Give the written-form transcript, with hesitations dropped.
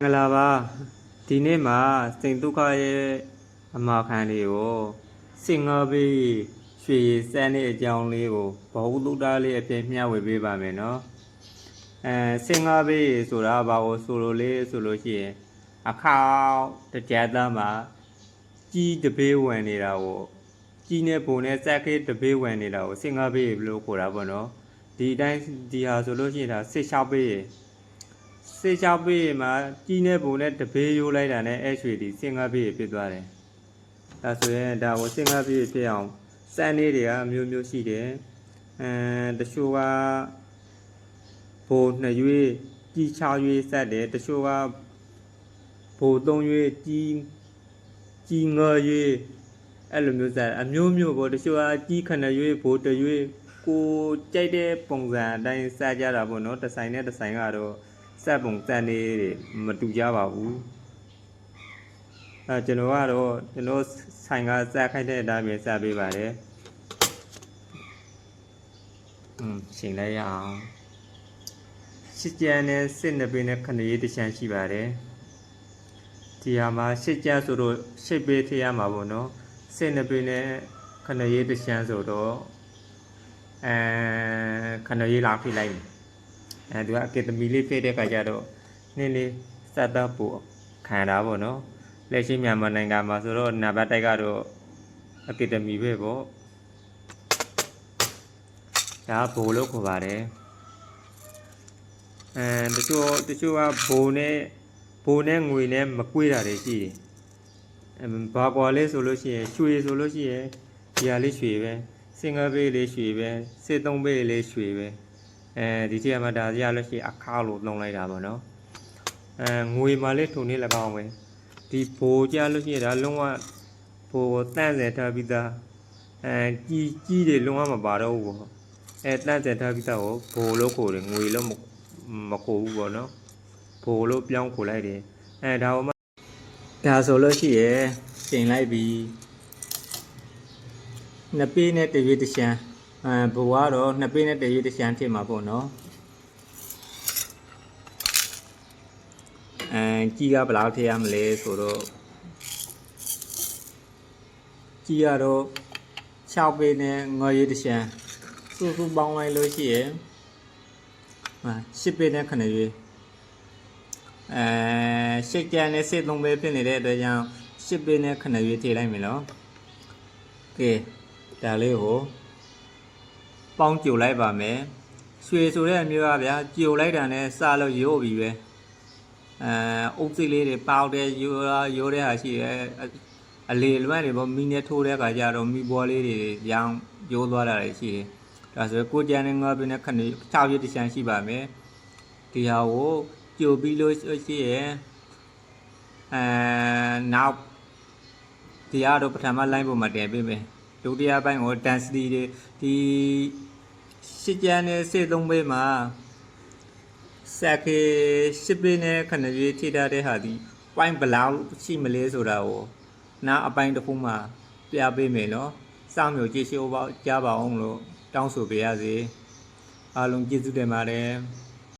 ငလာပါဒီနေ့မှာစိန်ဒုက္ခရဲ့အမှားခံလေးကိုစင်ငါပေးရွှေစမ်းတဲ့အကြောင်းလေးကိုဘဝတုဒ္ဒလေးအပြည့်မျှဝေပေးပါမယ်နော်စင်ငါပေးဆိုတာဘာကိုဆိုလိုလေးဆိုလို့ရှိရင်အခါတကြသားမှာကြီးတပေးဝင်နေတာကိုကြီးနဲ့ပုံနဲ့စက်ခေးတပေးဝင်နေတာကိုစင်ငါပေးလို့ခေါ်တာပေါ့နော်ဒီအတိုင်းဒီဟာဆိုလို့ရှိရင်ဒါစစ်ချောက်ပေးစေချောက်ပေးမှာကြီးနေပုံနဲ့တပေးရိုးလိုက်တာနဲ့အဲ့ရွှေဒီစင်ငါပေးဖြစ်သွားတယ်။ဒါဆိုရင်ဒါကိုစင်ငါပေးဖြစ်အောင်စမ်းလေးတွေကအမျိုးမျိုးရှိတယ်။တချို့ကဘိုး2ရွေးကြီး6ရွေးဆက်တယ်တချို့ကဘိုး3ရွေးကြီး9ရွေးအဲ့လိုမျိုးဆက်အမျိုးမျိုးပေါ့တချို့ကကြီး9ရွေးဘိုး1ရွေးကိုကြိုက်တဲ့ပုံစံအတိုင်းစားကြတာပေါ့နော်တစ်ဆိုင်နဲ့တစ်ဆိုင်ကတော့စက်ပုံစံနေတွေမတူကြပါဘူးကျွန်တော်ကတော့ကျွန်တော်ဆိုင်ကစက်ခိုက်တဲ့အတိုင်းပဲစပေးပါတယ်ချိန်လိုက်ရအောင်ရှစ်ကျန်းနဲ့စစ်နှစ်ပင်နဲ့ခဏရေးတစ်ချမ်းရှိပါတယ်ဒီဟာမှာရှစ်ကျန်းဆိုတော့ရှစ်ပေးထည့်ရမှာပေါ့နော်စစ်နှစ်ပင်နဲ့ခဏရေးတစ်ချမ်းဆိုတော့ခဏရေးလောက်ဖိလိုက်သူကအကယ်ဒမီလေးဖြစ်တဲ့ခါကျတော့နည်းလေးစက်တပ်ပို့ခံတာပေါ့နော်လက်ရှိမြန်မာနိုင်ငံမှာဆိုတော့နံပါတ်တိုက်ကတော့အကယ်ဒမီပဲပေါ့ဒါဘိုးလို့ခေါ်ပါတယ်တချို့ကဘိုးနဲ့ငွေနဲ့မကွေးတာတွေရှိတယ်ဘာကွာလဲဆိုလို့ရှိရင်ရွှေဆိုလို့ရှိရင်ဒီဟာလေးရွှေပဲစင်ကာပေးလေးရွှေပဲစစ်သုံးပေးလေးရွှေပဲဒီทีမှာဒါရလို့ရှိရင်အခါလို့လုံးလိုက်တာပေါ့နော်ငွေမှာလေးထုံနေ၎င်းပဲဒီဘိုးကြလို့ရှိရင်ဒါလုံးဝဘိုးတန့်စင်ထားပြီးသားကြီးတွေလုံးဝမပါတော့ဘူးပေါ့တန့်စင်ထားပြီးသားကိုဘိုးလို့ခေါ်တယ်ငွေလို့မခေါ်ဘူးပေါ့နော်ဘိုးလို့ပြောင်းခေါ်လိုက်တယ်ဒါဟိုမှာဒါဆိုလို့ရှိရင်ချိန်လိုက်ပြီးနှစ်ပေးနဲ့တရွေးတစ်ချမ်းဘဝကတော့နှစ်ပေးနဲ့တရွေးတစ်ချမ်းဖြစ်မှာပေါ့နော်ကြီးကဘယ်လောက်ထည့်ရမလဲဆိုတော့ကြီးကတော့6ပေးနဲ့9ရွေးတစ်ချမ်းစုပေါင်းလိုက်လို့ရှိရင်10ပေးနဲ့9ရွေး10ကျန်နဲ့13ပေးဖြစ်နေတဲ့အတွက်ကြောင့်10ပေးနဲ့9ရွေးထည့်လိုက်မယ်နော်ကဲဒါလေးကိုပေါင်းကြိုလိုက်ပါမယ်ရွှေဆိုတဲ့အမျိုးကဗျာကြိုလိုက်တာနဲ့စလို့ရိုးပြီပဲအုပ်စိတ်လေးတွေပေါက်တဲ့ရိုးတဲ့ဟာရှိတယ်အလေလွမ်းတွေပေါ့မီးနဲ့ထိုးတဲ့အခါကျတော့မီးပွားလေးတွေရောင်းရိုးသွားတာတွေရှိတယ်ဒါဆိုကိုကြံနဲ့ငါးပြင်းနဲ့ခဏ6ရက်တစ်ချမ်းရှိပါမယ်ဒီဟာကိုကြိုပြီးလို့ရှိရင်နောက်ဒီကတော့ပထမ line ပေါ်မှာတင်ပေးမယ်ဒုတိယပိုင်းကို density တွေဒီရှစ်ကျန်းနဲ့73ပေးမှာစက်ခေ10ပေးနဲ့ခဏရေးထိထားတဲ့ဟာဒီ point ဘလောက်ရှိမလဲဆိုတာကိုနောက်အပိုင်းတစ်ခုမှပြပေးမယ်နော်စောင့်မျိုးကြည့်ရှုကြပါအောင်လို့တောင်းဆိုပေးရစေအားလုံးကျေးဇူးတင်ပါတယ်